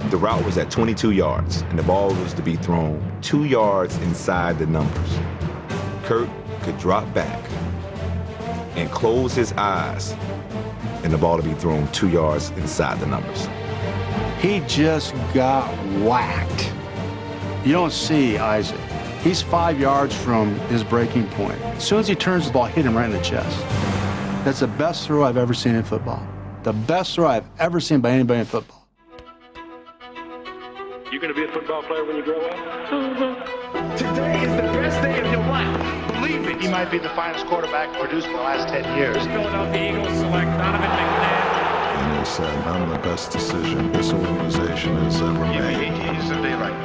The route was at 22 yards, and the ball was to be thrown 2 yards inside the numbers. Kurt could drop back and close his eyes, and the ball to be thrown 2 yards inside the numbers. He just got whacked. You don't see Isaac. He's 5 yards from his breaking point. As soon as he turns the ball, hit him right in the chest. That's the best throw I've ever seen in football. The best throw I've ever seen by anybody in football. You gonna be a football player when you grow up? Today is the best day of your life. Believe it. He might be the finest quarterback produced in the last 10 years. Philadelphia Eagles select Donovan McNabb. And he said, I'm the best decision this organization has ever made. He's a daylight.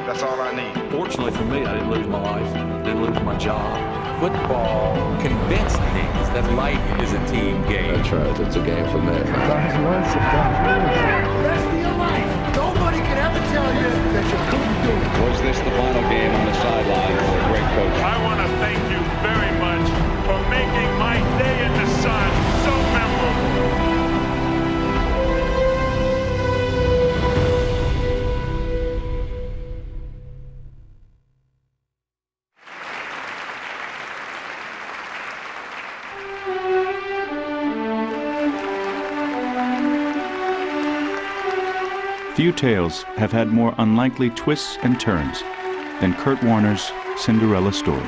That's all I need. Fortunately for me, I didn't lose my life, didn't lose my job. Football convinced me that life is a team game. That's right, it's a game for me. Sometimes win, sometimes lose. Rest of your life. Nobody can ever tell you that you couldn't do it. Was this the final game on the sideline for a great coach? I want to thank you very much for making my day in the sun so memorable. Few tales have had more unlikely twists and turns than Kurt Warner's Cinderella story.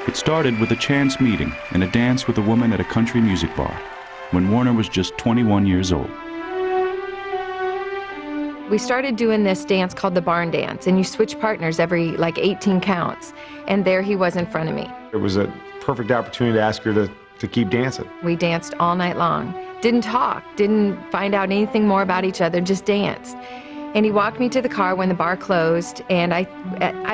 It started with a chance meeting and a dance with a woman at a country music bar when Warner was just 21 years old. We started doing this dance called the barn dance, and you switch partners every 18 counts, and there he was in front of me. It was a perfect opportunity to ask her to keep dancing. We danced all night long. Didn't talk, didn't find out anything more about each other, just danced. And he walked me to the car when the bar closed, and I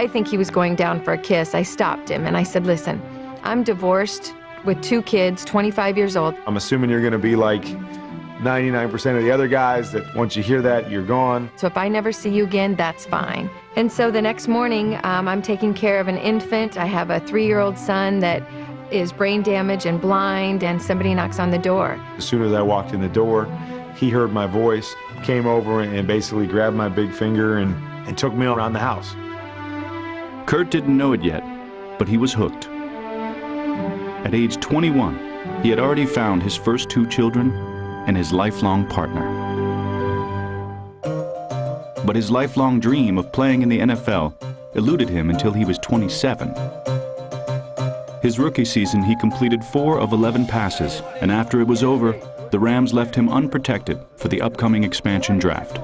think he was going down for a kiss. I stopped him and I said, listen, I'm divorced with 2 kids, 25 years old. I'm assuming you're gonna be like 99% of the other guys that once you hear that, you're gone. So if I never see you again, that's fine. And so the next morning, I'm taking care of an infant. I have a 3-year-old son that is brain damaged and blind, and somebody knocks on the door. As soon as I walked in the door, he heard my voice, came over and basically grabbed my big finger and took me around the house. Kurt didn't know it yet, but he was hooked. At age 21, he had already found his first 2 children and his lifelong partner. But his lifelong dream of playing in the NFL eluded him until he was 27. His rookie season, he completed 4 of 11 passes, and after it was over, the Rams left him unprotected for the upcoming expansion draft.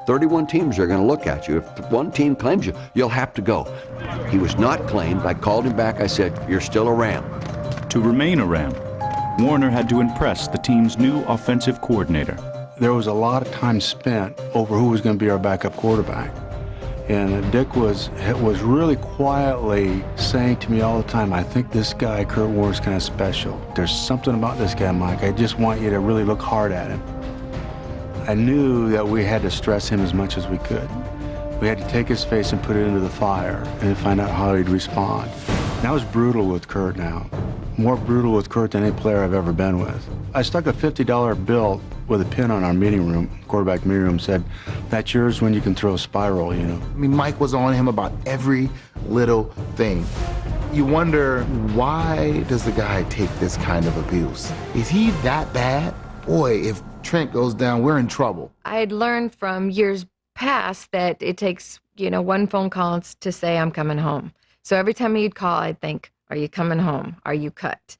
31 teams are going to look at you. If one team claims you, you'll have to go. He was not claimed. I called him back. I said, you're still a Ram. To remain a Ram, Warner had to impress the team's new offensive coordinator. There was a lot of time spent over who was going to be our backup quarterback. And Dick was really quietly saying to me all the time, I think this guy, Kurt Warner's kind of special. There's something about this guy, Mike. I just want you to really look hard at him. I knew that we had to stress him as much as we could. We had to take his face and put it into the fire and find out how he'd respond. And I was brutal with Kurt now. More brutal with Kurt than any player I've ever been with. I stuck a $50 bill with a pin on our meeting room, quarterback meeting room, said, that's yours when you can throw a spiral, you know. I mean, Mike was on him about every little thing. You wonder, why does the guy take this kind of abuse? Is he that bad? Boy, if Trent goes down, we're in trouble. I had learned from years past that it takes, 1 phone call to say I'm coming home. So every time he'd call, I'd think, are you coming home? Are you cut?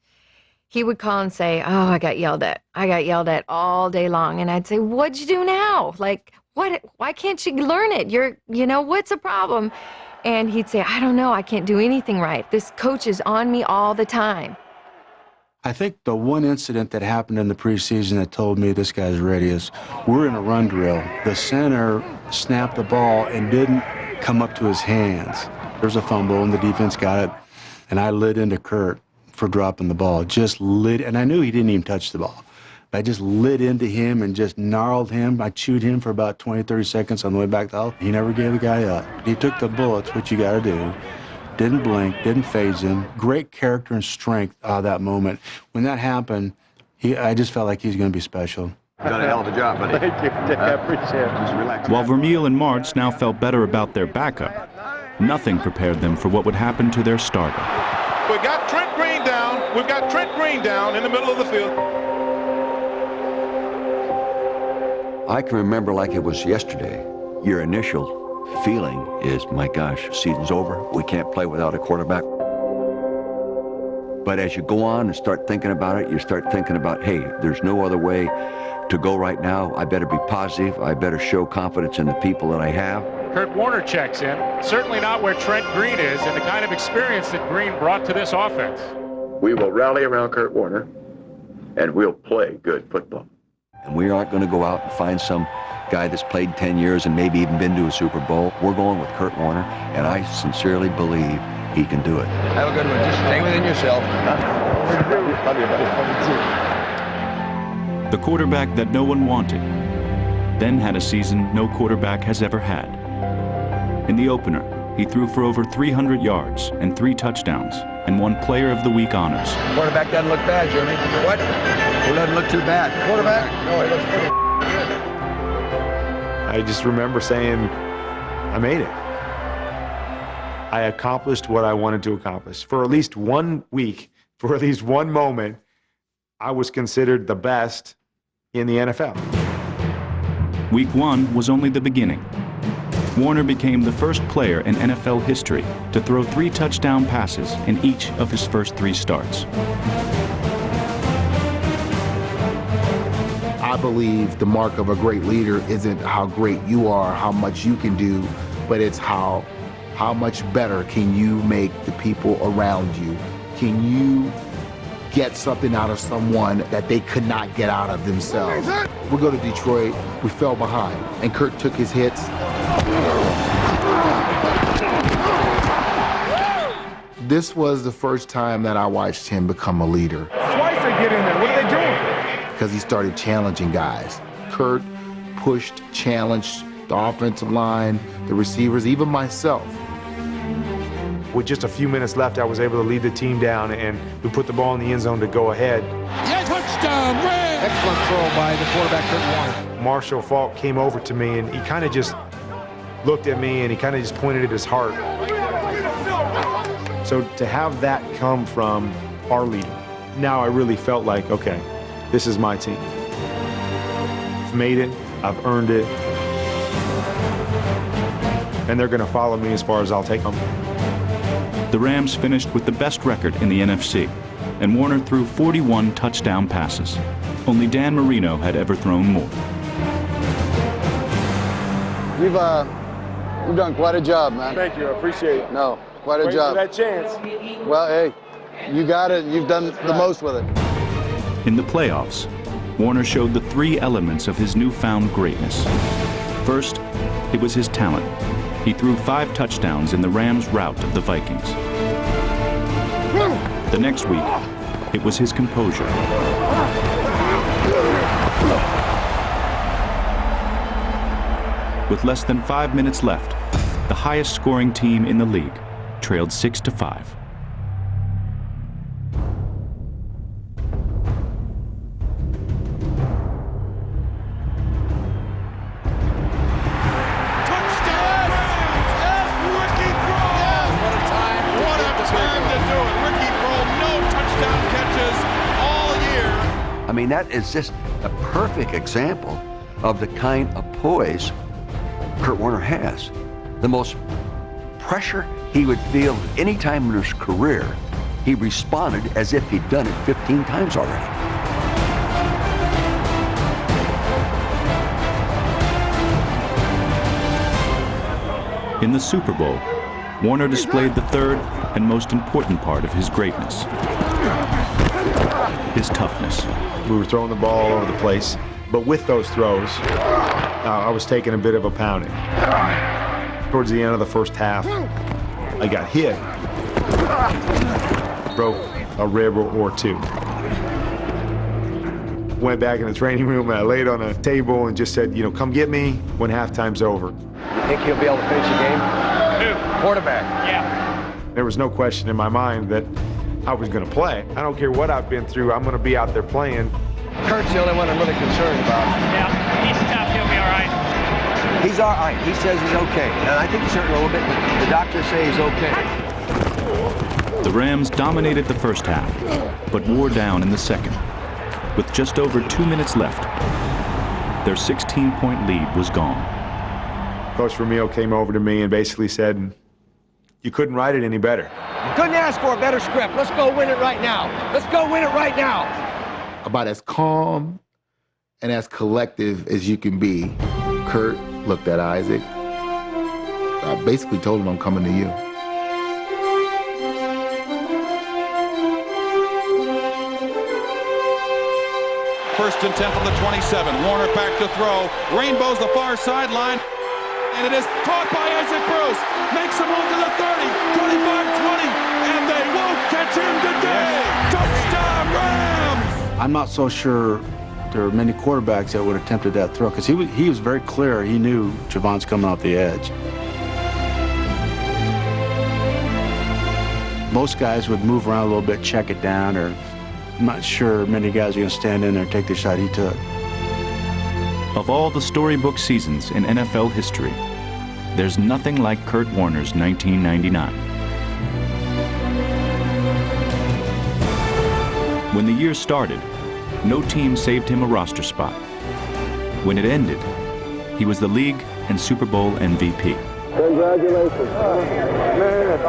He would call and say, oh, I got yelled at. I got yelled at all day long. And I'd say, what'd you do now? Like, what? Why can't you learn it? What's the problem? And he'd say, I don't know. I can't do anything right. This coach is on me all the time. I think the one incident that happened in the preseason that told me this guy's ready is we're in a run drill. The center snapped the ball and didn't come up to his hands. There's a fumble and the defense got it. And I lit into Kurt for dropping the ball. Just lit, and I knew he didn't even touch the ball. But I just lit into him and just gnarled him. I chewed him for about 20, 30 seconds on the way back to hell. He never gave the guy up. He took the bullets, which you gotta do. Didn't blink, didn't phase him. Great character and strength out of that moment. When that happened, I just felt like he was gonna be special. Done a hell of a job, buddy. Thank you, Dick. I appreciate it. Just relax. While Vermeil and Martz now felt better about their backup, nothing prepared them for what would happen to their starter. We've got Trent Green down. We've got Trent Green down in the middle of the field. I can remember like it was yesterday. Your initial feeling is, my gosh, season's over. We can't play without a quarterback. But as you go on and start thinking about it, you start thinking about, hey, there's no other way to go right now. I better be positive. I better show confidence in the people that I have. Kurt Warner checks in. Certainly not where Trent Green is and the kind of experience that Green brought to this offense. We will rally around Kurt Warner, and we'll play good football. And we aren't going to go out and find some guy that's played 10 years and maybe even been to a Super Bowl. We're going with Kurt Warner, and I sincerely believe he can do it. Have a good one. Just stay within yourself. The quarterback that no one wanted then had a season no quarterback has ever had. In the opener, he threw for over 300 yards and 3 touchdowns and won Player of the Week honors. Quarterback doesn't look bad, Jimmy. What? He doesn't look too bad. Quarterback? No, he looks pretty good. I just remember saying, I made it. I accomplished what I wanted to accomplish. For at least 1 week, for at least one moment, I was considered the best in the NFL. Week 1 was only the beginning. Warner became the first player in NFL history to throw 3 touchdown passes in each of his first 3 starts. I believe the mark of a great leader isn't how great you are, how much you can do, but it's how much better can you make the people around you? Can you get something out of someone that they could not get out of themselves? We go to Detroit, we fell behind, and Kurt took his hits. This was the first time that I watched him become a leader. Twice they get in there. What are they doing? Because he started challenging guys. Kurt pushed, challenged the offensive line, the receivers, even myself. With just a few minutes left, I was able to lead the team down, and we put the ball in the end zone to go ahead. Yeah, touchdown, Red! Excellent throw by the quarterback, Kurt Warner. Marshall Faulk came over to me, and he kind of just looked at me, and he kind of just pointed at his heart. So to have that come from our leader, now I really felt like, okay, this is my team. I've made it, I've earned it, and they're going to follow me as far as I'll take them. The Rams finished with the best record in the NFC, and Warner threw 41 touchdown passes. Only Dan Marino had ever thrown more. You've done quite a job, man. Thank you. I appreciate it. No, quite a job. Waiting for that chance. Well, hey, you got it. You've done the most with it. In the playoffs, Warner showed the 3 elements of his newfound greatness. First, it was his talent. He threw 5 touchdowns in the Rams' rout of the Vikings. The next week, it was his composure. With less than 5 minutes left, the highest scoring team in the league trailed 6-5. I mean, that is just a perfect example of the kind of poise Kurt Warner has. The most pressure he would feel any time in his career, he responded as if he'd done it 15 times already. In the Super Bowl, Warner displayed the third and most important part of his greatness: his toughness. We were throwing the ball all over the place, but with those throws, I was taking a bit of a pounding. Towards the end of the first half, I got hit, broke a rib or 2. Went back in the training room and I laid on a table and just said, come get me when halftime's over. You think he'll be able to finish the game? Quarterback. Yeah. There was no question in my mind that I was going to play. I don't care what I've been through, I'm going to be out there playing. Kurt's the only one I'm really concerned about. Yeah, he's tough. He'll be all right. He's all right. He says he's okay. And I think he's hurting a little bit, but the doctors say he's okay. The Rams dominated the first half, but wore down in the second. With just over 2 minutes left, their 16-point lead was gone. Coach Ramil came over to me and basically said, you couldn't write it any better. You couldn't ask for a better script. Let's go win it right now. Let's go win it right now. About as calm and as collective as you can be, Kurt looked at Isaac. I basically told him I'm coming to you. First and 10 from the 27. Warner back to throw. Rainbows the far sideline. And it is caught by Isaac Bruce. Makes a move to the 30, 25, 20. And they won't catch him today. Touchdown, Rams! I'm not so sure there are many quarterbacks that would have attempted that throw because he was very clear. He knew Javon's coming off the edge. Most guys would move around a little bit, check it down, or I'm not sure many guys are going to stand in there and take the shot he took. Of all the storybook seasons in NFL history, there's nothing like Kurt Warner's 1999. When the year started, no team saved him a roster spot. When it ended, he was the league and Super Bowl MVP. Congratulations. Man,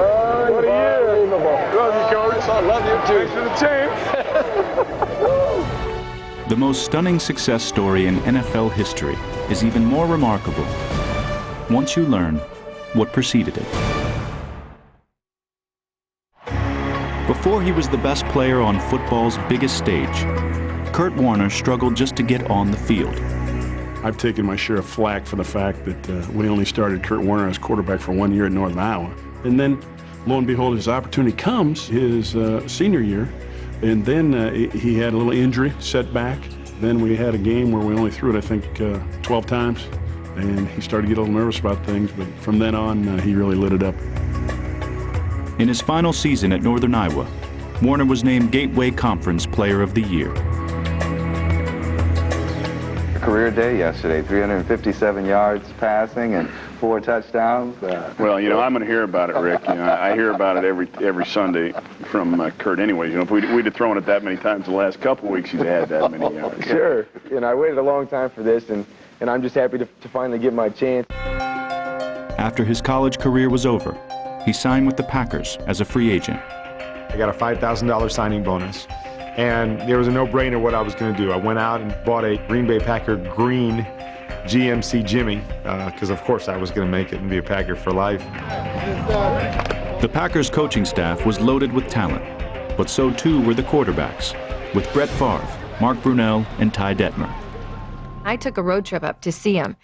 what a year. Love you, Coach. I love you, too. Thanks for the team. The most stunning success story in NFL history is even more remarkable once you learn what preceded it. Before he was the best player on football's biggest stage, Kurt Warner struggled just to get on the field. I've taken my share of flack for the fact that we only started Kurt Warner as quarterback for 1 year at Northern Iowa. And then, lo and behold, his opportunity comes his senior year. And then he had a little injury, setback. Then we had a game where we only threw it, I think, 12 times. And he started to get a little nervous about things. But from then on, he really lit it up. In his final season at Northern Iowa, Warner was named Gateway Conference Player of the Year. Career day yesterday, 357 yards passing and 4 touchdowns. Well, you know, I'm going to hear about it, Rick. You know, I hear about it every Sunday from Kurt anyways. You know, if we'd have thrown it that many times the last couple of weeks, he'd had that many yards. Sure. You know, I waited a long time for this, and I'm just happy to finally get my chance. After his college career was over, he signed with the Packers as a free agent. I got a $5,000 signing bonus. And there was a no-brainer what I was going to do. I went out and bought a Green Bay Packer green GMC Jimmy, because of course I was going to make it and be a Packer for life. The Packers coaching staff was loaded with talent, but so too were the quarterbacks, with Brett Favre, Mark Brunell, and Ty Detmer. I took a road trip up to see him.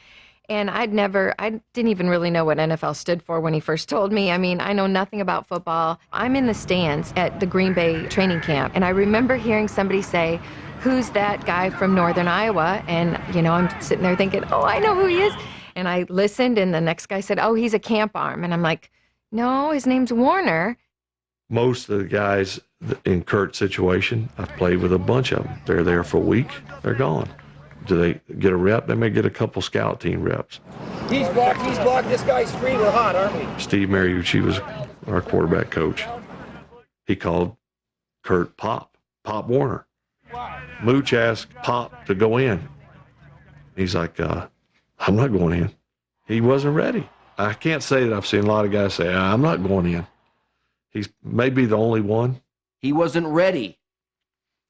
And I didn't even really know what NFL stood for when he first told me. I mean, I know nothing about football. I'm in the stands at the Green Bay training camp, and I remember hearing somebody say, "Who's that guy from Northern Iowa?" And, you know, I'm sitting there thinking, oh, I know who he is. And I listened, and the next guy said, oh, he's a camp arm. And I'm like, no, his name's Warner. Most of the guys in Kurt's situation, I've played with a bunch of them. They're there for a week, they're gone. Do they get a rep? They may get a couple scout team reps. He's blocked, this guy's free, we're hot, aren't we? Steve Mariucci was our quarterback coach. He called Kurt Pop Warner. Mooch asked Pop to go in. He's like, I'm not going in. He wasn't ready. I can't say that I've seen a lot of guys say, I'm not going in. He's maybe the only one. He wasn't ready.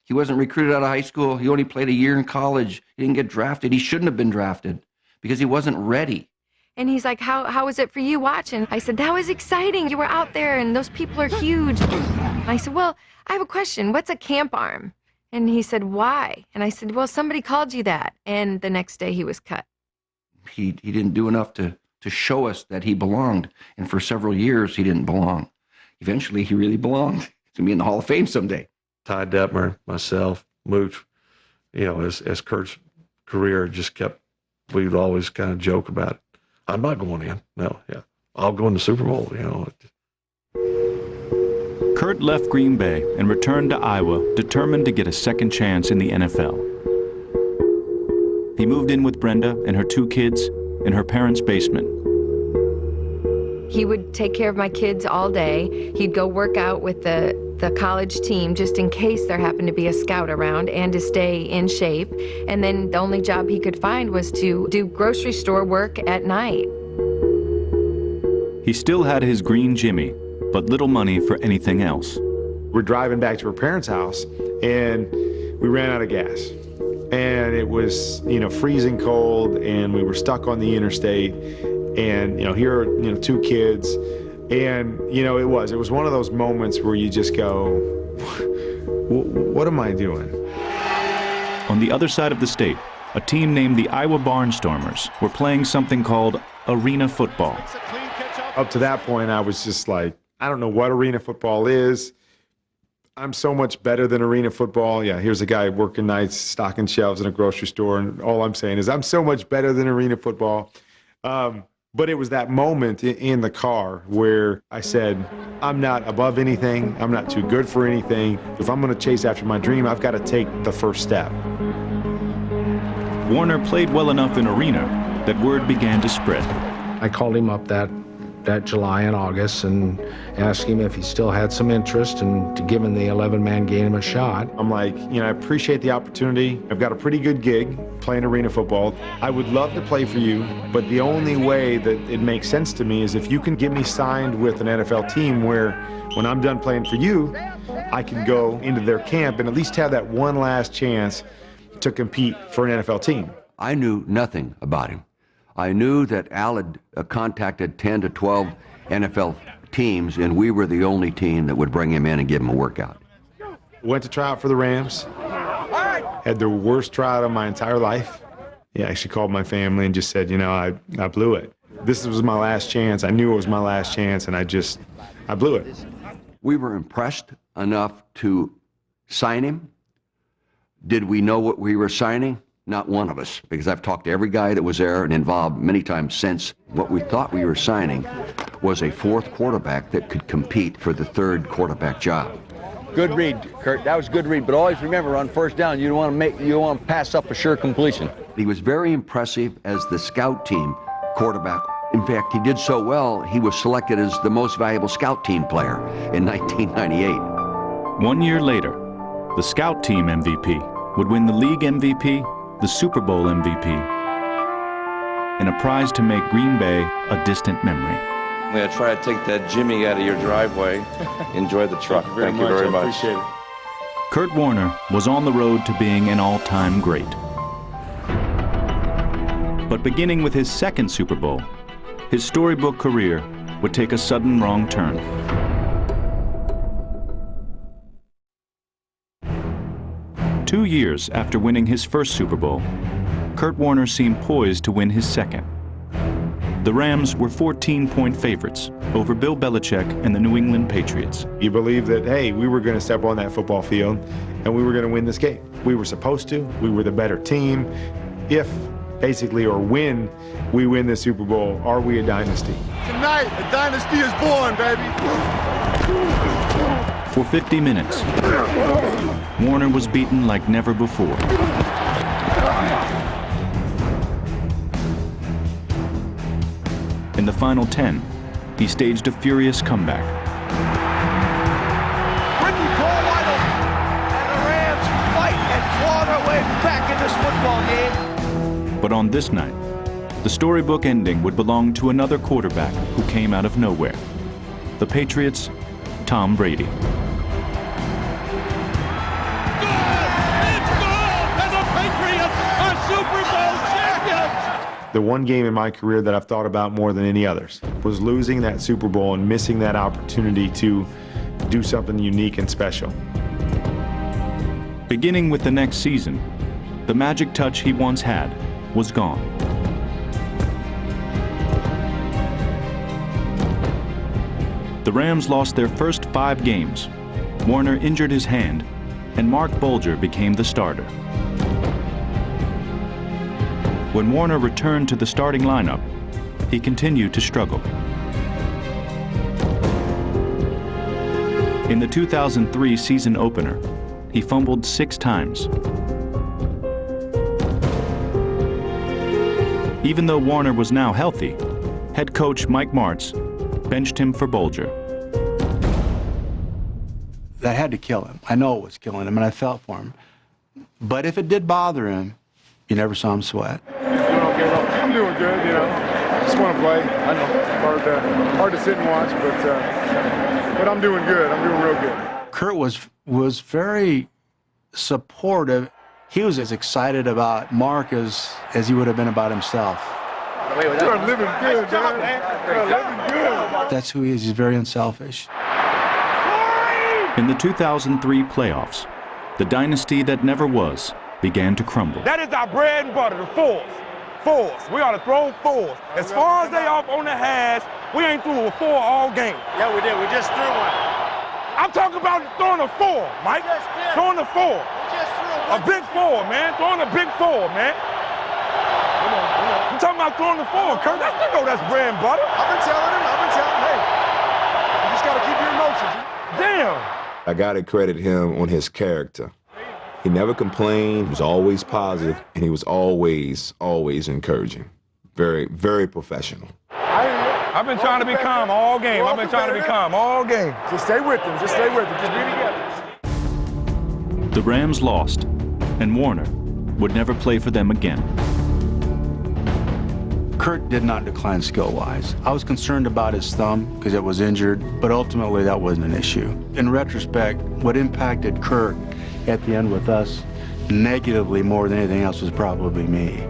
He wasn't recruited out of high school. He only played a year in college. He didn't get drafted. He shouldn't have been drafted because he wasn't ready. And he's like, how was it for you watching? I said, that was exciting. You were out there and those people are huge. I said, well, I have a question. What's a camp arm? And he said, why? And I said, well, somebody called you that. And the next day he was cut. He didn't do enough to show us that he belonged. And for several years, he didn't belong. Eventually, he really belonged. He's going to be in the Hall of Fame someday. Ty Detmer, myself, Mooch, you know, as Kurt's career just kept, we would always kind of joke about it. I'm not going in. No, yeah. I'll go in the Super Bowl, you know. Kurt left Green Bay and returned to Iowa, determined to get a second chance in the NFL. He moved in with Brenda and her 2 kids in her parents' basement. He would take care of my kids all day. He'd go work out with the college team just in case there happened to be a scout around and to stay in shape. And then the only job he could find was to do grocery store work at night. He still had his green Jimmy, but little money for anything else. We're driving back to her parents' house, and we ran out of gas. And it was, freezing cold, and we were stuck on the interstate. And, here are, 2 kids. And, it was one of those moments where you just go, what am I doing? On the other side of the state, a team named the Iowa Barnstormers were playing something called arena football. Up to that point, I was just like, I don't know what arena football is. I'm so much better than arena football. Yeah, here's a guy working nights, stocking shelves in a grocery store, and all I'm saying is I'm so much better than arena football. But it was that moment in the car where I said, I'm not above anything. I'm not too good for anything. If I'm going to chase after my dream, I've got to take the first step. Warner played well enough in arena that word began to spread. I called him up that July and August and asked him if he still had some interest and to give him the 11-man game a shot. I'm like, I appreciate the opportunity. I've got a pretty good gig playing arena football. I would love to play for you, but the only way that it makes sense to me is if you can get me signed with an NFL team where when I'm done playing for you, I can go into their camp and at least have that one last chance to compete for an NFL team. I knew nothing about him. I knew that Al had contacted 10 to 12 NFL teams, and we were the only team that would bring him in and give him a workout. Went to try out for the Rams. Had the worst tryout of my entire life. Yeah, I actually called my family and just said, I blew it. This was my last chance. I knew it was my last chance, and I blew it. We were impressed enough to sign him. Did we know what we were signing? Not one of us, because I've talked to every guy that was there and involved many times since. What we thought we were signing was a 4th quarterback that could compete for the 3rd quarterback job. Good read, Kurt. That was a good read. But always remember, on first down, you don't want to pass up a sure completion. He was very impressive as the scout team quarterback. In fact, he did so well, he was selected as the most valuable scout team player in 1998. 1 year later, the scout team MVP would win the league MVP, the Super Bowl MVP, and a prize to make Green Bay a distant memory. I'm going to try to take that Jimmy out of your driveway. Enjoy the truck. Thank you very much. I appreciate it. Kurt Warner was on the road to being an all-time great. But beginning with his 2nd Super Bowl, his storybook career would take a sudden wrong turn. Two years after winning his first Super Bowl, Kurt Warner seemed poised to win his second. The Rams were 14-point favorites over Bill Belichick and the New England Patriots. You believe that, hey, we were going to step on that football field and we were going to win this game. We were supposed to. We were the better team. If, basically, or when we win the Super Bowl, are we a dynasty? Tonight, a dynasty is born, baby. For 50 minutes, Warner was beaten like never before. In the final 10, he staged a furious comeback. Ripken call Waddle, and the Rams fight and claw their way back in this football game. But on this night, the storybook ending would belong to another quarterback who came out of nowhere. The Patriots' Tom Brady. The one game in my career that I've thought about more than any others was losing that Super Bowl and missing that opportunity to do something unique and special. Beginning with the next season, the magic touch he once had was gone. The Rams lost their first 5 games. Warner injured his hand, and Mark Bulger became the starter. When Warner returned to the starting lineup, he continued to struggle. In the 2003 season opener, he fumbled 6 times. Even though Warner was now healthy, head coach Mike Martz benched him for Bolger. That had to kill him. I know it was killing him, and I felt for him. But if it did bother him, you never saw him sweat. I'm doing good, you know. Just want to play. I know. Hard to sit and watch, but I'm doing good. I'm doing real good. Kurt was very supportive. He was as excited about Mark as he would have been about himself. You're living good, man. You're living good. That's who he is. He's very unselfish. In the 2003 playoffs, the dynasty that never was began to crumble. That is our bread and butter, the fours. Fours. We ought to throw fours. As far as they off on the hash, we ain't threw a 4 all game. Yeah, we did. We just threw one. I'm talking about throwing a 4, Mike. Throwing a 4. A big 4, man. Throwing a big 4, man. I'm talking about throwing the 4, Kurt. I know that's bread and butter. I've been telling him. Hey, you just got to keep your emotions. Damn. I got to credit him on his character. He never complained, he was always positive, and he was always encouraging. Very, very professional. I've been trying to be calm all game. I've been trying to be calm all game. Just stay with him. Just stay with him. Just be together. The Rams lost, and Warner would never play for them again. Kurt did not decline skill-wise. I was concerned about his thumb because it was injured, but ultimately that wasn't an issue. In retrospect, what impacted Kurt at the end with us negatively more than anything else was probably me.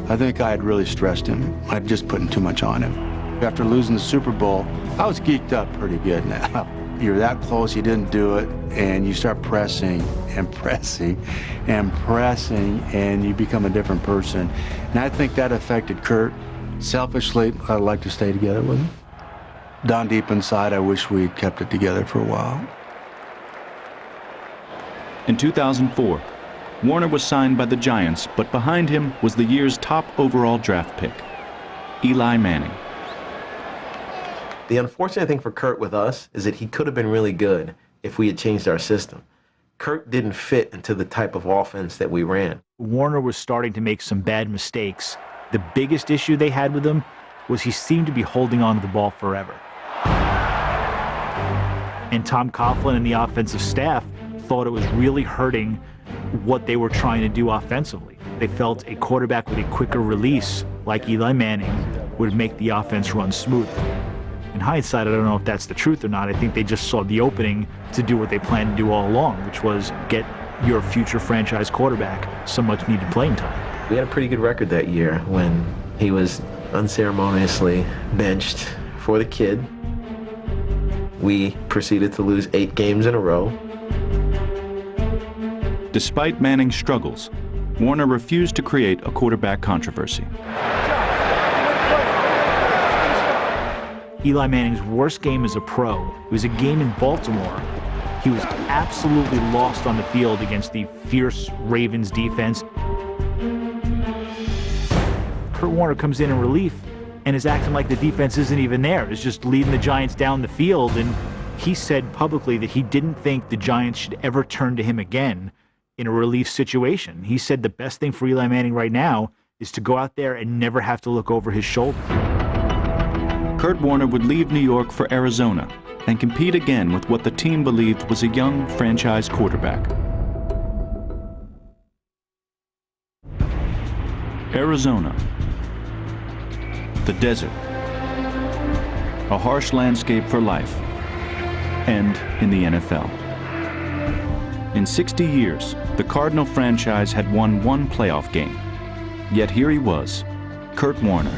I think I had really stressed him. I'd just putting too much on him. After losing the Super Bowl, I was geeked up pretty good now. You're that close, you didn't do it, and you start pressing and pressing and pressing, and you become a different person. And I think that affected Kurt. Selfishly, I'd like to stay together with him. Down deep inside, I wish we'd kept it together for a while. In 2004, Warner was signed by the Giants, but behind him was the year's top overall draft pick, Eli Manning. The unfortunate thing for Kurt with us is that he could have been really good if we had changed our system. Kurt didn't fit into the type of offense that we ran. Warner was starting to make some bad mistakes. The biggest issue they had with him was he seemed to be holding on to the ball forever. And Tom Coughlin and the offensive staff thought it was really hurting what they were trying to do offensively. They felt a quarterback with a quicker release, like Eli Manning, would make the offense run smoother. In hindsight, I don't know if that's the truth or not. I think they just saw the opening to do what they planned to do all along, which was get your future franchise quarterback some much needed playing time. We had a pretty good record that year when he was unceremoniously benched for the kid. We proceeded to lose 8 games in a row. Despite Manning's struggles, Warner refused to create a quarterback controversy. Eli Manning's worst game as a pro, it was a game in Baltimore. He was absolutely lost on the field against the fierce Ravens defense. Kurt Warner comes in relief and is acting like the defense isn't even there. Is just leading the Giants down the field, and he said publicly that he didn't think the Giants should ever turn to him again in a relief situation. He said the best thing for Eli Manning right now is to go out there and never have to look over his shoulder. Kurt Warner would leave New York for Arizona and compete again with what the team believed was a young franchise quarterback. Arizona, the desert, a harsh landscape for life, and in the NFL. In 60 years, the Cardinal franchise had won 1 playoff game. Yet here he was, Kurt Warner,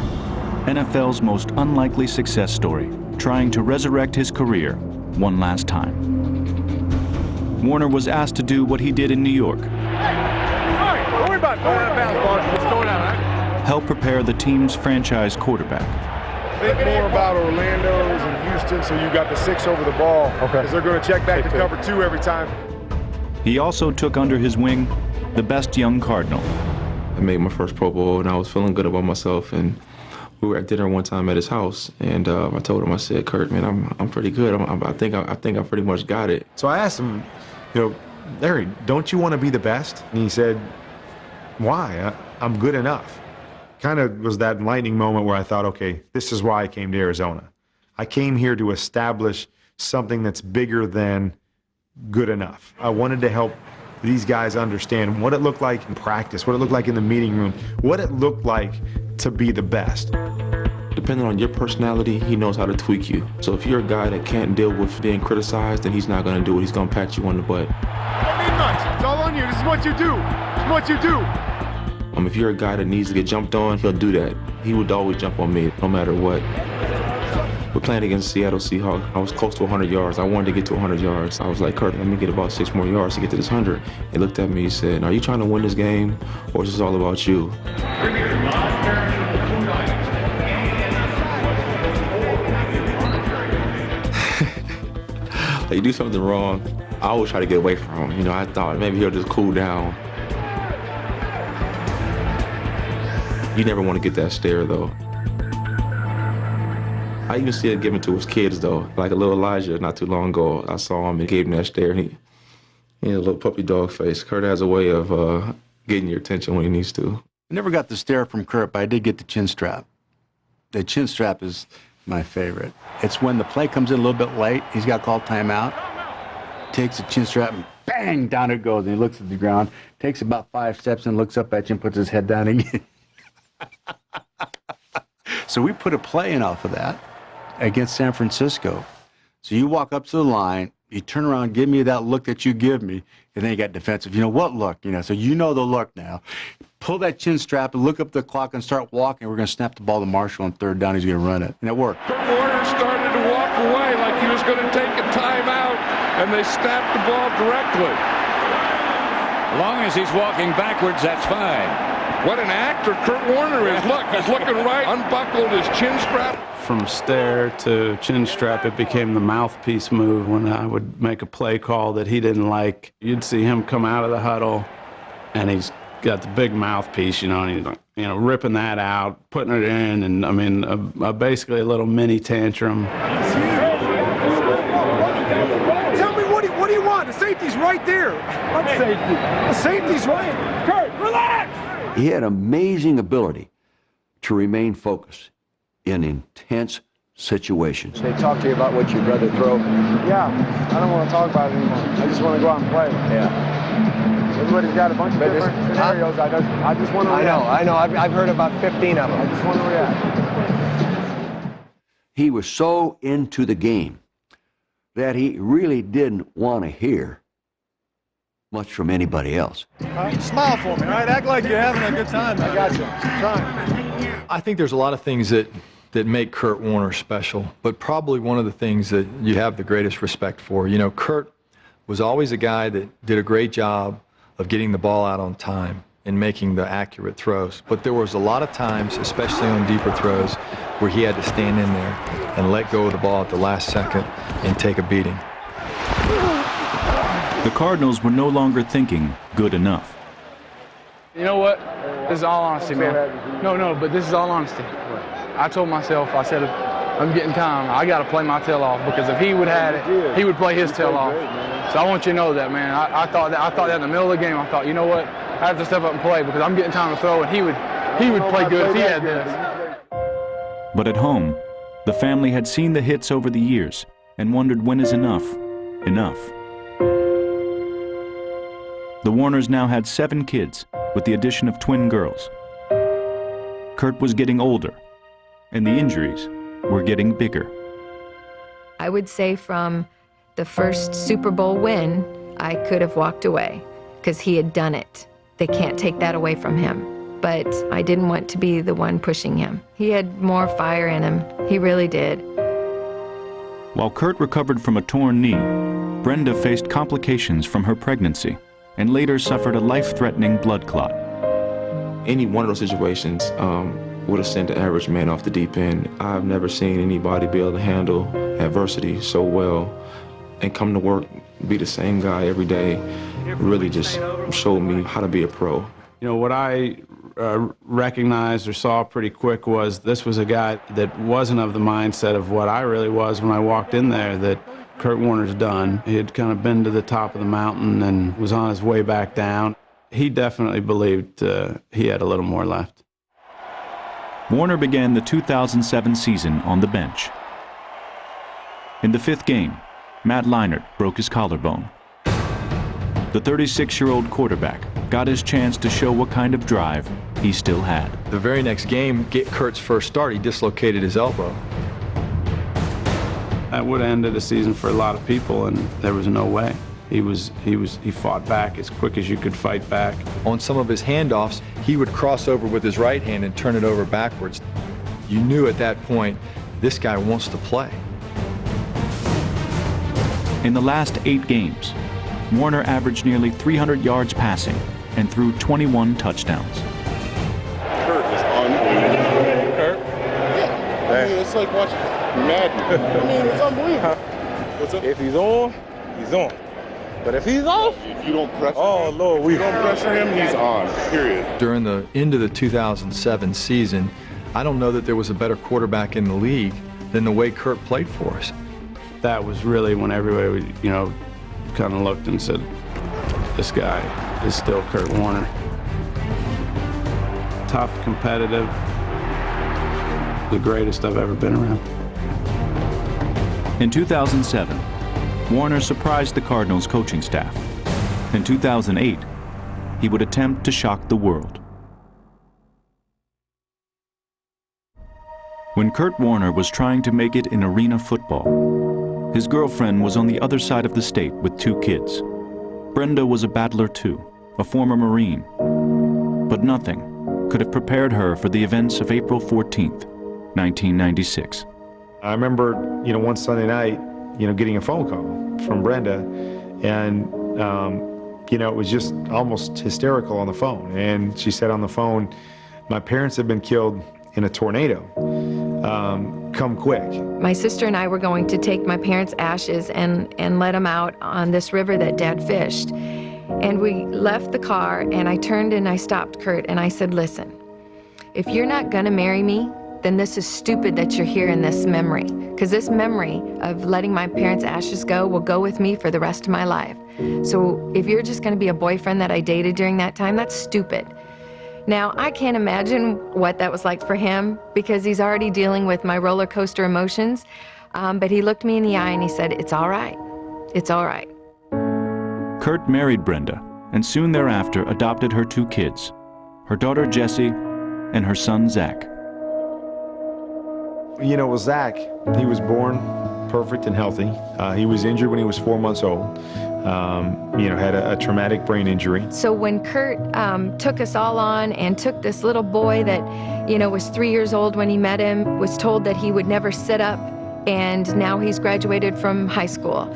NFL's most unlikely success story, trying to resurrect his career one last time. Warner was asked to do what he did in New York. Don't worry about going out of bounds, boss. What's going on, right? Help prepare the team's franchise quarterback. Think more about Orlando's and Houston, so you got the 6 over the ball. Okay. Because they're going to check back to cover 2 every time. He also took under his wing the best young Cardinal. I made my first Pro Bowl, and I was feeling good about myself, and We were at dinner one time at his house, and I told him, I said, Kurt, man, I'm pretty good. I think I pretty much got it. So I asked him, Larry, don't you want to be the best? And he said, why? I'm good enough. Kind of was that enlightening moment where I thought, okay, this is why I came to Arizona. I came here to establish something that's bigger than good enough. I wanted to help these guys understand what it looked like in practice, what it looked like in the meeting room, what it looked like to be the best. Depending on your personality, he knows how to tweak you. So if you're a guy that can't deal with being criticized, then he's not going to do it. He's going to pat you on the butt. Don't need much. It's all on you. This is what you do. This is what you do. If you're a guy that needs to get jumped on, he'll do that. He would always jump on me, no matter what. We're playing against Seattle Seahawks. I was close to 100 yards. I wanted to get to 100 yards. I was like, Kurt, let me get about 6 more yards to get to this 100. He looked at me, he said, are you trying to win this game, or is this all about you? Like, you do something wrong, I always try to get away from him. I thought maybe he'll just cool down. You never want to get that stare, though. I even see it given to his kids, though. Like a little Elijah, not too long ago, I saw him and gave him that stare. And he had a little puppy dog face. Kurt has a way of getting your attention when he needs to. I never got the stare from Kurt, but I did get the chin strap. The chin strap is my favorite. It's when the play comes in a little bit late, he's got called timeout, takes the chin strap and bang, down it goes, and he looks at the ground, takes about 5 steps and looks up at you and puts his head down again. So we put a play in off of that against San Francisco. So you walk up to the line, you turn around, give me that look that you give me, and then you got defensive. What look? So you know the look now. Pull that chin strap and look up the clock and start walking. We're going to snap the ball to Marshall on 3rd down. He's going to run it. And it worked. Kurt Warner started to walk away like he was going to take a timeout, and they snapped the ball directly. As long as he's walking backwards, that's fine. What an actor Kurt Warner is. Look, he's looking right, unbuckled his chin strap. From stare to chin strap, it became the mouthpiece move when I would make a play call that he didn't like. You'd see him come out of the huddle, and he's got the big mouthpiece, and he's ripping that out, putting it in, and basically a little mini tantrum. Tell me, what do you want? The safety's right there. What safety? The safety's right. Kurt, relax! He had amazing ability to remain focused in intense situations. They talk to you about what you'd rather throw. Yeah, I don't want to talk about it anymore. I just want to go out and play. Yeah. Everybody's got a bunch of different scenarios. I just want to react. I know. I've heard about 15 of them. I just want to react. He was so into the game that he really didn't want to hear much from anybody else. Smile for me, all right? Act like you're having a good time. I got you. I'm trying. I think there's a lot of things that make Kurt Warner special, but probably one of the things that you have the greatest respect for. Kurt was always a guy that did a great job of getting the ball out on time and making the accurate throws. But there was a lot of times, especially on deeper throws, where he had to stand in there and let go of the ball at the last second and take a beating. The Cardinals were no longer thinking good enough. You know what? This is all honesty, man. No, but this is all honesty. I told myself, I said, I'm getting time. I got to play my tail off, because if he would have had it, he would play his tail off. So I want you to know that, man. I thought that in the middle of the game. I thought, you know what? I have to step up and play, because I'm getting time to throw, and he would play good if he had this. But at home, the family had seen the hits over the years and wondered, when is enough enough? The Warners now had 7 kids, with the addition of twin girls. Kurt was getting older, and the injuries were getting bigger. I would say from the first Super Bowl win, I could have walked away, because he had done it. They can't take that away from him. But I didn't want to be the one pushing him. He had more fire in him. He really did. While Kurt recovered from a torn knee, Brenda faced complications from her pregnancy and later suffered a life-threatening blood clot. Any one of those situations would have sent the average man off the deep end. I've never seen anybody be able to handle adversity so well and come to work, be the same guy every day. Really just showed me how to be a pro. What I recognized or saw pretty quick was this was a guy that wasn't of the mindset of what I really was when I walked in there, that Kurt Warner's done. He had kind of been to the top of the mountain and was on his way back down. He definitely believed he had a little more left. Warner began the 2007 season on the bench. In the 5th game, Matt Leinart broke his collarbone. The 36-year-old quarterback got his chance to show what kind of drive he still had. The very next game, Kurt's first start, he dislocated his elbow. That would have ended the season for a lot of people, and there was no way. He fought back as quick as you could fight back. On some of his handoffs, he would cross over with his right hand and turn it over backwards. You knew at that point, this guy wants to play. In the last 8 games, Warner averaged nearly 300 yards passing and threw 21 touchdowns. Kurt is unbelievable. Kurt? Yeah. I mean, it's like watching Madden. I mean, it's unbelievable. What's up? If he's on, he's on. But if he's off, if you don't pressure him, Lord, we don't pressure him, he's on, period. During the end of the 2007 season, I don't know that there was a better quarterback in the league than the way Kurt played for us. That was really when everybody, kind of looked and said, this guy is still Kurt Warner. Tough, competitive, the greatest I've ever been around. In 2007, Warner surprised the Cardinals coaching staff. In 2008, he would attempt to shock the world. When Kurt Warner was trying to make it in arena football, his girlfriend was on the other side of the state with 2 kids. Brenda was a battler too, a former Marine. But nothing could have prepared her for the events of April 14th, 1996. I remember, one Sunday night, getting a phone call from Brenda, and, it was just almost hysterical on the phone. And she said on the phone, my parents have been killed in a tornado. Come quick. My sister and I were going to take my parents' ashes and let them out on this river that Dad fished. And we left the car, and I turned and I stopped Kurt, and I said, listen, if you're not gonna marry me, then this is stupid that you're here in this memory. Because this memory of letting my parents' ashes go will go with me for the rest of my life. So if you're just gonna be a boyfriend that I dated during that time, that's stupid. Now, I can't imagine what that was like for him because he's already dealing with my roller coaster emotions, but he looked me in the eye and he said, it's all right. It's all right. Kurt married Brenda and soon thereafter adopted her 2 kids, her daughter Jessie and her son Zach. With Zach, he was born perfect and healthy. He was injured when he was 4 months old. Had a traumatic brain injury. So when Kurt took us all on and took this little boy that, was 3 years old when he met him, was told that he would never sit up, and now he's graduated from high school.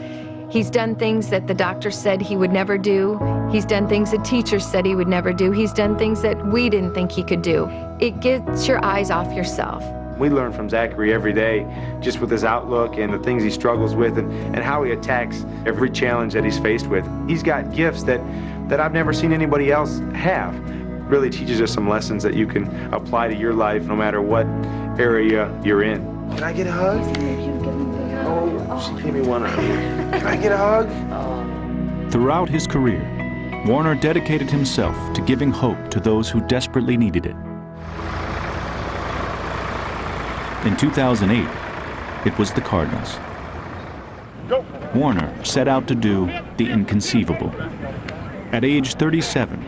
He's done things that the doctor said he would never do. He's done things that teachers said he would never do. He's done things that we didn't think he could do. It gets your eyes off yourself. We learn from Zachary every day, just with his outlook and the things he struggles with and how he attacks every challenge that he's faced with. He's got gifts that I've never seen anybody else have. Really teaches us some lessons that you can apply to your life no matter what area you're in. Can I get a hug? Oh, she gave me one hug. Can I get a hug? Throughout his career, Warner dedicated himself to giving hope to those who desperately needed it. In 2008, it was the Cardinals. Warner set out to do the inconceivable. At age 37,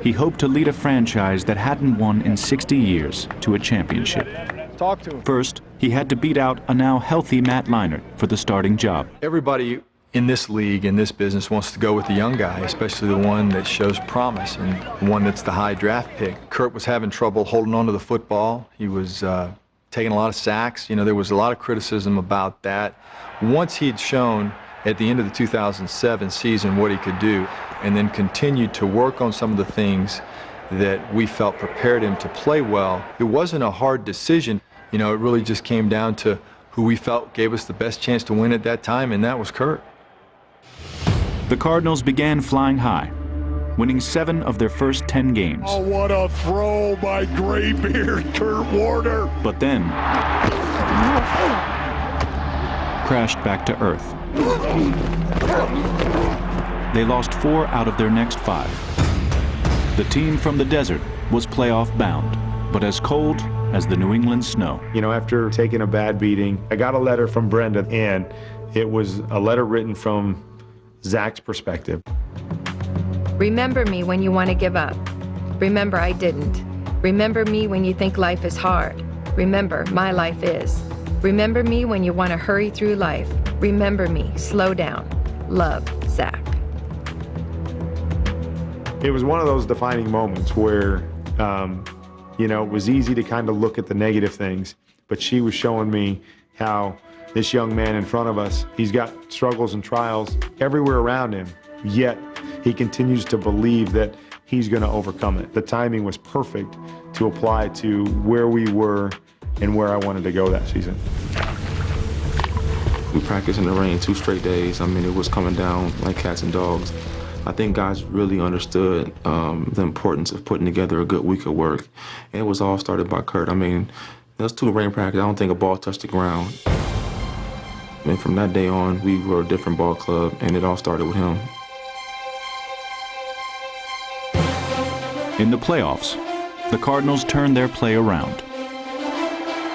he hoped to lead a franchise that hadn't won in 60 years to a championship. Talk to him. First, he had to beat out a now healthy Matt Leinart for the starting job. Everybody in this league, in this business, wants to go with the young guy, especially the one that shows promise and the one that's the high draft pick. Kurt was having trouble holding on to the football. He was taking a lot of sacks. There was a lot of criticism about that. Once he'd shown at the end of the 2007 season what he could do, and then continued to work on some of the things that we felt prepared him to play well, it wasn't a hard decision. It really just came down to who we felt gave us the best chance to win at that time, and that was Kurt. The Cardinals began flying high. winning 7 of their first 10 games. Oh, what a throw by graybeard Kurt Warner. But then crashed back to earth. They lost 4 out of their next 5. The team from the desert was playoff bound, but as cold as the New England snow. You know, after taking a bad beating, I got a letter from Brenda, and it was a letter written from Zach's perspective. Remember me when you want to give up. Remember I didn't. Remember me when you think life is hard. Remember my life is. Remember me when you want to hurry through life. Remember me, slow down. Love, Zach. It was one of those defining moments where, you know, it was easy to kind of look at the negative things, but she was showing me how this young man in front of us, he's got struggles and trials everywhere around him, yet he continues to believe that he's going to overcome it. The timing was perfect to apply to where we were and where I wanted to go that season. We practiced in the rain 2 straight days. I mean, it was coming down like cats and dogs. I think guys really understood the importance of putting together a good week of work. And it was all started by Kurt. I mean, those 2 rain practice, I don't think a ball touched the ground. And from that day on, we were a different ball club, and it all started with him. In the playoffs, the Cardinals turned their play around.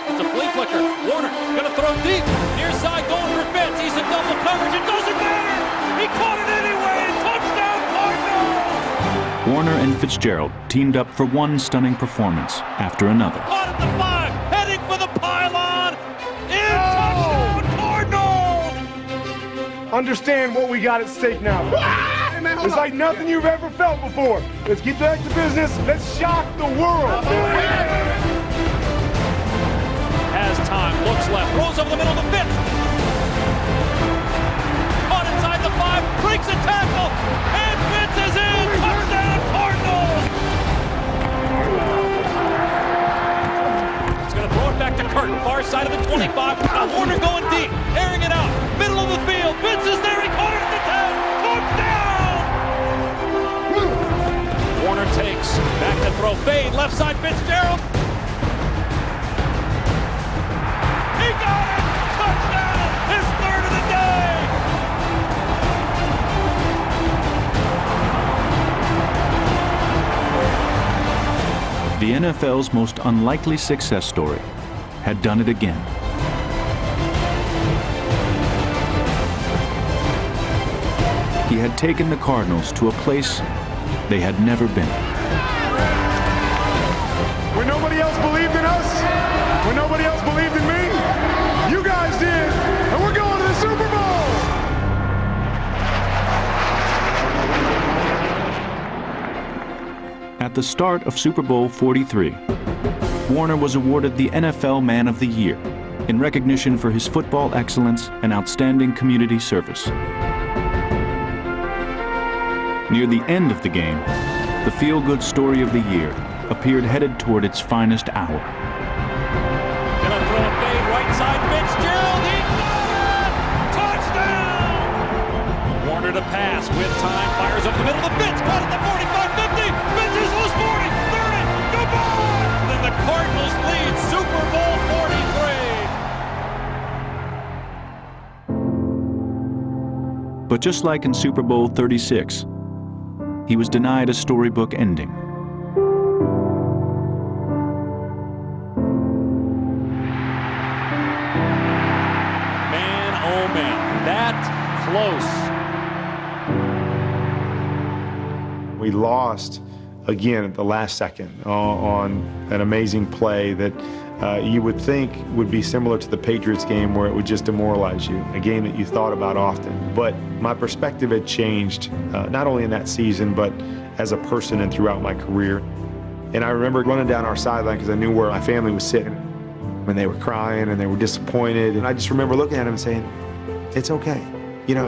It's a flea flicker. Warner gonna throw deep. Near side going for Fitz. He's in double coverage. It doesn't matter. He caught it anyway. Touchdown Cardinals. Warner and Fitzgerald teamed up for one stunning performance after another. Caught at the 5, heading for the pylon. In touchdown Cardinals. Understand what we got at stake now. It's like nothing you've ever felt before. Let's get back to business. Let's shock the world. Has time, looks left, throws over the middle to Fitz. Caught inside the 5, breaks a tackle, and Fitz is in. Touchdown Cardinals. He's gonna throw it back to Kurt, far side of the 25. Now Warner going deep, airing it out, middle of the field. Fitz is there, he caught it at the 10. Touchdown. Warner takes, back to throw, fade, left side Fitzgerald. He got it! Touchdown! His 3rd of the day! The NFL's most unlikely success story had done it again. He had taken the Cardinals to a place they had never been. When nobody else believed in us, when nobody else believed in me, you guys did, and we're going to the Super Bowl! At the start of Super Bowl 43, Warner was awarded the NFL Man of the Year in recognition for his football excellence and outstanding community service. Near the end of the game, the feel-good story of the year appeared headed toward its finest hour. Gonna throw a fade right side, Fitzgerald, he got it! Touchdown! Warner to pass with time, fires up the middle of Fitz, caught at the 45, 50, Fitz is loose, 40, 30, goodbye! Then the Cardinals lead Super Bowl 43. But just like in Super Bowl 36, he was denied a storybook ending. Man, oh man, that close. We lost again at the last second on an amazing play that you would think would be similar to the Patriots game where it would just demoralize you, a game that you thought about often. But my perspective had changed, not only in that season, but as a person and throughout my career. And I remember running down our sideline because I knew where my family was sitting, and they were crying and they were disappointed. And I just remember looking at them and saying, it's okay. You know,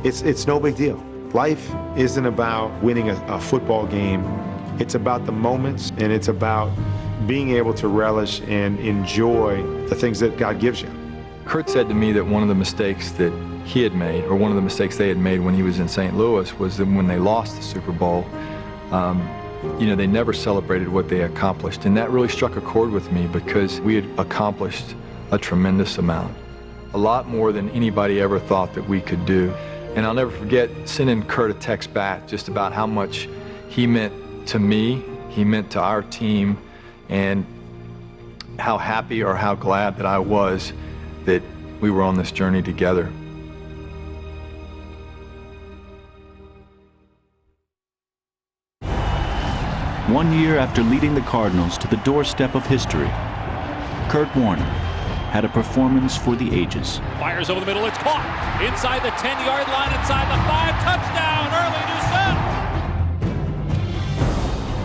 it's no big deal. Life isn't about winning a football game. It's about the moments, and it's about being able to relish and enjoy the things that God gives you. Kurt said to me that one of the mistakes that he had made, or one of the mistakes they had made when he was in St. Louis, was that when they lost the Super Bowl, they never celebrated what they accomplished. And that really struck a chord with me because we had accomplished a tremendous amount, a lot more than anybody ever thought that we could do. And I'll never forget sending Kurt a text back just about how much he meant to me, he meant to our team, and how happy or how glad that I was that we were on this journey together. One year after leading the Cardinals to the doorstep of history, Kurt Warner had a performance for the ages. Fires over the middle, it's caught. Inside the 10-yard line, inside the 5, touchdown, early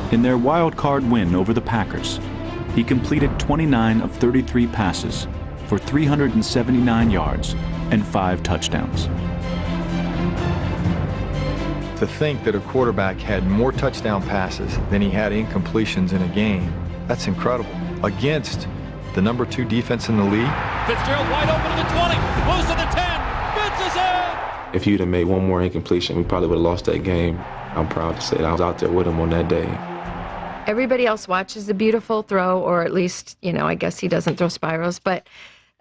Doucette. In their wild card win over the Packers, he completed 29 of 33 passes for 379 yards and 5 touchdowns. To think that a quarterback had more touchdown passes than he had incompletions in a game, that's incredible. Against the number 2 defense in the league. Fitzgerald wide open to the 20, close to the 10, Fitz is in! If you'd have made one more incompletion, we probably would have lost that game. I'm proud to say that I was out there with him on that day. Everybody else watches the beautiful throw, or at least, I guess he doesn't throw spirals, but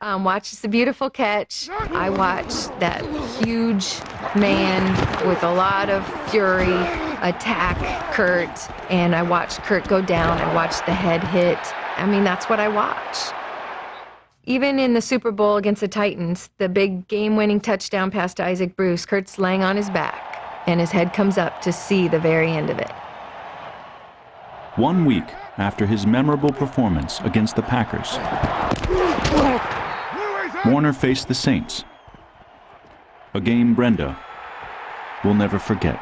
watches the beautiful catch. I watched that huge man with a lot of fury attack Kurt, and I watched Kurt go down. I watched the head hit. I mean, that's what I watch. Even in the Super Bowl against the Titans, the big game-winning touchdown pass to Isaac Bruce, Kurt's laying on his back, and his head comes up to see the very end of it. 1 week after his memorable performance against the Packers, Warner faced the Saints, a game Brenda will never forget.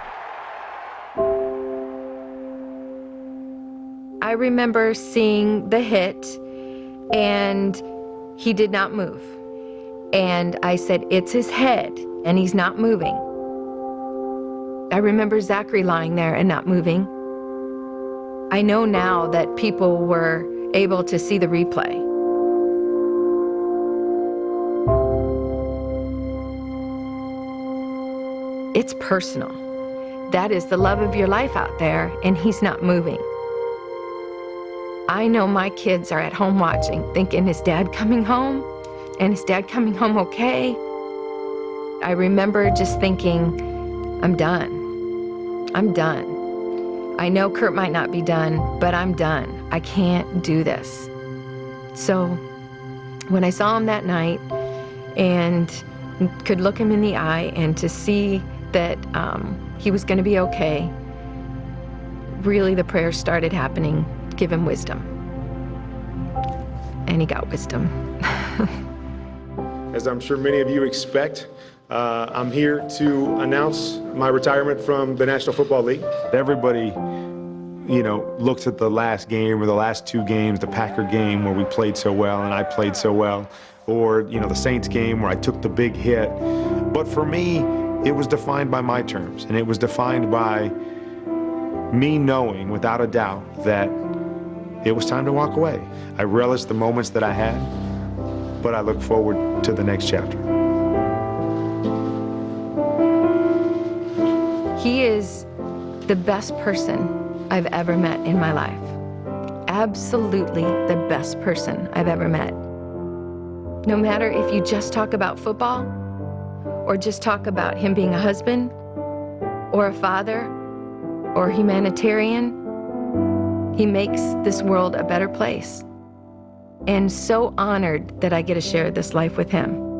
I remember seeing the hit, and he did not move. And I said, it's his head, and he's not moving. I remember Zachary lying there and not moving. I know now that people were able to see the replay. It's personal. That is the love of your life out there, and he's not moving. I know my kids are at home watching, thinking, is Dad coming home? And is Dad coming home okay? I remember just thinking, I'm done. I'm done. I know Kurt might not be done, but I'm done. I can't do this. So when I saw him that night and could look him in the eye and to see that he was going to be okay, really the prayers started happening. Give him wisdom. And he got wisdom. As I'm sure many of you expect, I'm here to announce my retirement from the National Football League. Everybody, looks at the last game or the last 2 games, the Packer game where we played so well and I played so well, or, the Saints game where I took the big hit. But for me, it was defined by my terms, and it was defined by me knowing without a doubt that it was time to walk away. I relished the moments that I had, but I look forward to the next chapter. He is the best person I've ever met in my life. Absolutely the best person I've ever met. No matter if you just talk about football, or just talk about him being a husband, or a father, or a humanitarian, he makes this world a better place. And so honored that I get to share this life with him.